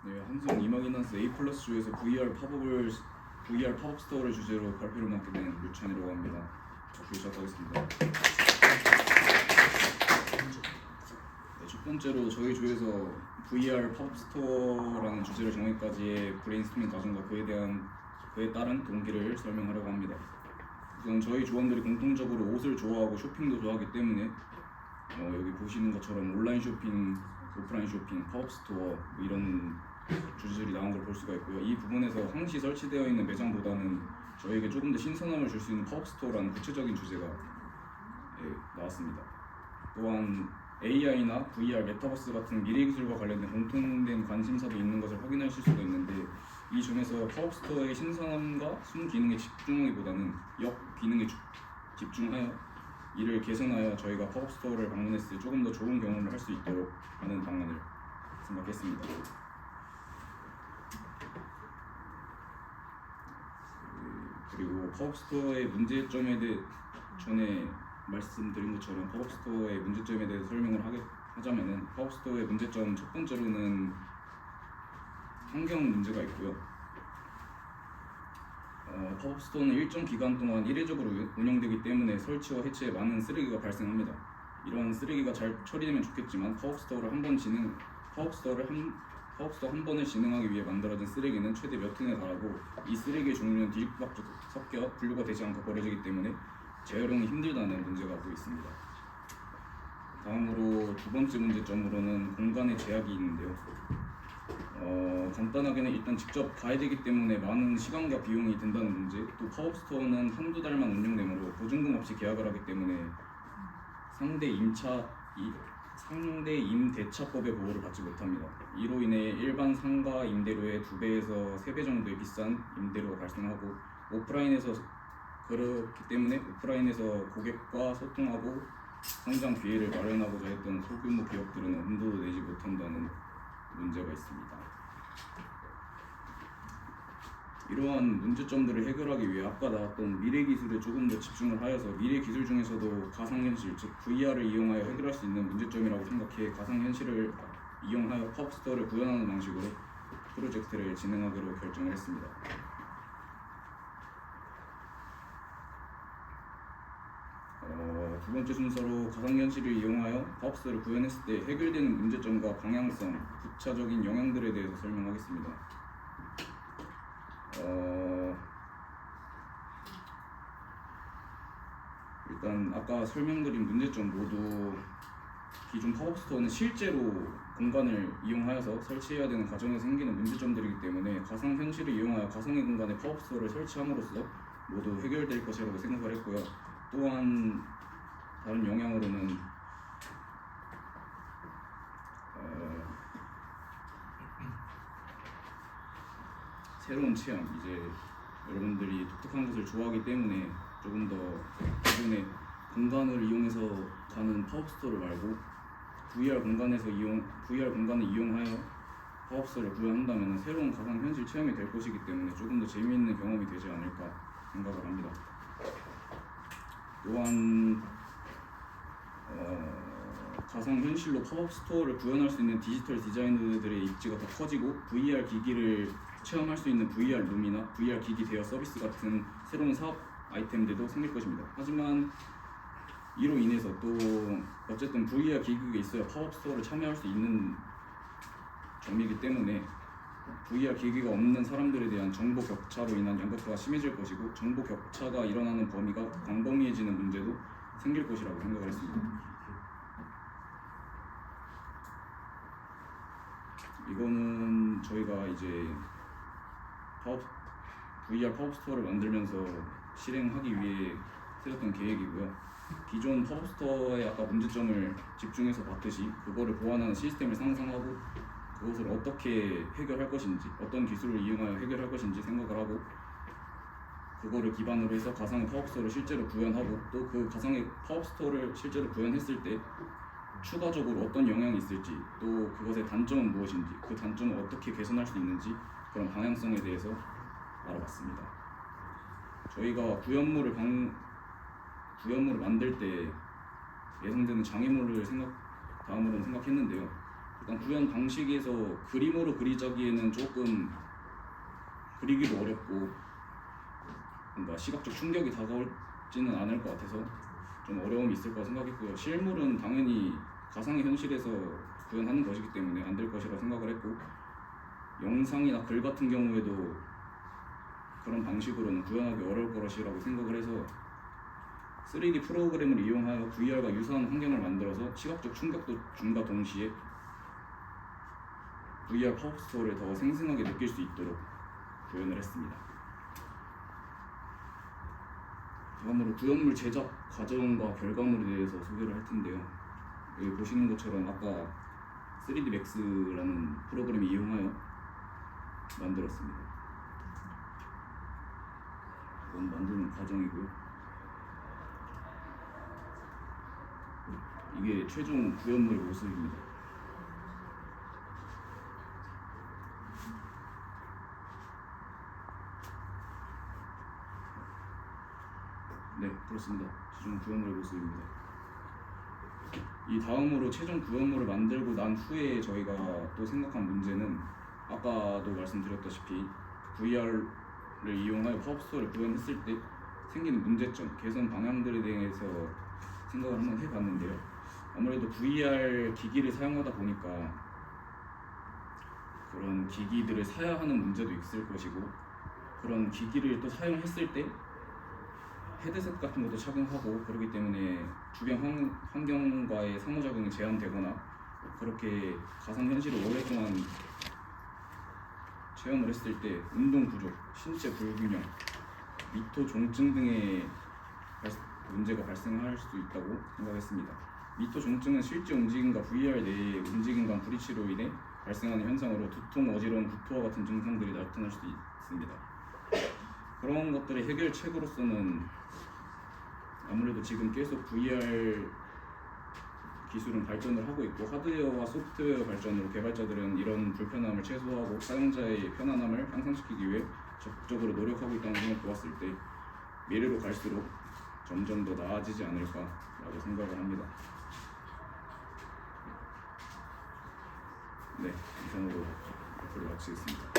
네, 한성 이마기넌스 A 플러스주에서 VR 팝업 스토어를 주제로 발표를 맡게 된 류찬이라고 합니다. 발표 시작하겠습니다. 네, 첫 번째로 저희 조에서 VR 팝업 스토어라는 주제를 정하기까지의 브레인스토밍 과정과 그에 따른 동기를 설명하려고 합니다. 우선 저희 조원들이 공통적으로 옷을 좋아하고 쇼핑도 좋아하기 때문에 여기 보시는 것처럼 온라인 쇼핑, 오프라인 쇼핑, 팝업 스토어 뭐 이런 주제들이 나온 걸 볼 수가 있고요. 이 부분에서 항시 설치되어 있는 매장보다는 저희에게 조금 더 신선함을 줄 수 있는 팝업 스토어라는 구체적인 주제가 나왔습니다. 또한 AI나 VR, 메타버스 같은 미래 기술과 관련된 공통된 관심사도 있는 것을 확인하실 수도 있는데, 이 점에서 팝업 스토어의 신선함과 순기능에 집중하기보다는 역기능에 집중하여 이를 개선하여 저희가 팝업 스토어를 방문했을 때 조금 더 좋은 경험을 할 수 있도록 하는 방안을 생각했습니다. 그리고 팝업 스토어의 문제점에 대해 전에 말씀드린 것처럼 팝업 스토어의 문제점에 대해서 설명을 하자면은, 팝업 스토어의 문제점 첫 번째로는 환경 문제가 있고요. 팝업 스토어는 일정 기간 동안 이례적으로 운영되기 때문에 설치와 해체에 많은 쓰레기가 발생합니다. 이런 쓰레기가 잘 처리되면 좋겠지만 팝업 스토어 한 번을 진행하기 위해 만들어진 쓰레기는 최대 몇 톤에 달하고, 이 쓰레기의 종류는 뒤죽박죽 섞여 분류가 되지 않고 버려지기 때문에 재활용이 힘들다는 문제가 또 있습니다. 다음으로 두 번째 문제점으로는 공간의 제약이 있는데요. 간단하게는 일단 직접 가야 되기 때문에 많은 시간과 비용이 든다는 문제, 또 팝업 스토어는 한두 달만 운영되므로 보증금 없이 계약을 하기 때문에 상대 임대차법의 보호를 받지 못합니다. 이로 인해 일반 상가 임대료의 2배에서 3배 정도의 비싼 임대료가 발생하고, 그렇기 때문에 오프라인에서 고객과 소통하고 성장 기회를 마련하고자 했던 소규모 기업들은 엄두도 내지 못한다는 문제가 있습니다. 이러한 문제점들을 해결하기 위해 아까 나왔던 미래 기술에 조금 더 집중을 하여서 미래 기술 중에서도 가상현실, 즉 VR을 이용하여 해결할 수 있는 문제점이라고 생각해 가상현실을 이용하여 팝업 스토어를 구현하는 방식으로 프로젝트를 진행하기로 결정을 했습니다. 두 번째 순서로 가상현실을 이용하여 팝업 스토어를 구현했을 때 해결되는 문제점과 방향성, 부차적인 영향들에 대해서 설명하겠습니다. 일단 아까 설명드린 문제점 모두 기존 팝업 스토어는 실제로 공간을 이용하여서 설치해야 되는 과정에서 생기는 문제점들이기 때문에 가상현실을 이용하여 가상의 공간에 팝업 스토어를 설치함으로써 모두 해결될 것이라고 생각을 했고요. 또한 다른 영향으로는 새로운 체험, 이제 여러분들이 독특한 것을 좋아하기 때문에 조금 더 기존의 공간을 이용해서 가는 팝업 스토어를 말고 VR 공간을 이용하여 팝업 스토어를 구현한다면 새로운 가상현실 체험이 될 것이기 때문에 조금 더 재미있는 경험이 되지 않을까 생각을 합니다. 또한 가상현실로 팝업 스토어를 구현할 수 있는 디지털 디자이너들의 입지가 더 커지고, VR 기기를 체험할 수 있는 VR 룸이나 VR 기기 대여 서비스 같은 새로운 사업 아이템들도 생길 것입니다. 하지만 이로 인해서 또 어쨌든 VR 기기가 있어야 팝업 스토어를 참여할 수 있는 점이기 때문에 VR 기기가 없는 사람들에 대한 정보 격차로 인한 양극화가 심해질 것이고, 정보 격차가 일어나는 범위가 광범위해지는 문제도 생길 것이라고 생각을 했습니다. 이거는 저희가 이제 VR 팝업 스토어를 만들면서 실행하기 위해 세웠던 계획이고요. 기존 팝업 스토어의 아까 문제점을 집중해서 봤듯이 그거를 보완하는 시스템을 상상하고 그것을 어떻게 해결할 것인지, 어떤 기술을 이용하여 해결할 것인지 생각을 하고, 그거를 기반으로 해서 가상의 팝업 스토어를 실제로 구현하고, 또 그 가상의 팝업 스토어를 실제로 구현했을 때 추가적으로 어떤 영향이 있을지, 또 그것의 단점은 무엇인지, 그 단점을 어떻게 개선할 수 있는지, 그런 방향성에 대해서 알아봤습니다. 저희가 구현물을 만들 때 예상되는 장애물을 다음으로는 생각했는데요. 일단 구현 방식에서 그림으로 그리자기에는 조금 그리기도 어렵고 뭔가 시각적 충격이 다가올지는 않을 것 같아서 좀 어려움이 있을 거라 생각했고요. 실물은 당연히 가상의 현실에서 구현하는 것이기 때문에 안 될 것이라 생각을 했고, 영상이나 글 같은 경우에도 그런 방식으로는 구현하기 어려울 것이라고 생각을 해서 3D 프로그램을 이용하여 VR과 유사한 환경을 만들어서 시각적 충격도 줌과 동시에 VR 팝업 스토어를 더 생생하게 느낄 수 있도록 구현을 했습니다. 다음으로 구현물 제작 과정과 결과물에 대해서 소개를 할 텐데요. 여기 보시는 것처럼 아까 3D Max라는 프로그램을 이용하여 만들었습니다. 이건 만드는 과정이고요. 이게 최종 구현물 모습입니다. 네, 그렇습니다. 최종 구현물의 모습입니다. 이 다음으로 최종 구현물을 만들고 난 후에 저희가 또 생각한 문제는 아까도 말씀드렸다시피 VR을 이용하여 팝업스토어를 구현했을 때 생기는 문제점, 개선 방향들에 대해서 생각을 한번 해봤는데요. 아무래도 VR 기기를 사용하다 보니까 그런 기기들을 사야 하는 문제도 있을 것이고, 그런 기기를 또 사용했을 때 헤드셋 같은 것도 착용하고 그렇기 때문에 주변 환경과의 상호작용이 제한되거나 그렇게 가상현실을 오랫동안 체험을 했을 때 운동 부족, 신체 불균형, 미토 종증 등의 문제가 발생할 수 있다고 생각했습니다. 미토 종증은 실제 움직임과 VR 내의 움직임 간 불일치로 인해 발생하는 현상으로 두통, 어지러움, 구토와 같은 증상들이 나타날 수 있습니다. 그런 것들의 해결책으로서는 아무래도 지금 계속 VR 기술은 발전을 하고 있고, 하드웨어와 소프트웨어 발전으로 개발자들은 이런 불편함을 최소화하고 사용자의 편안함을 향상시키기 위해 적극적으로 노력하고 있다는 점을 보았을 때 미래로 갈수록 점점 더 나아지지 않을까라고 생각을 합니다. 네, 이상으로 발표를 마치겠습니다.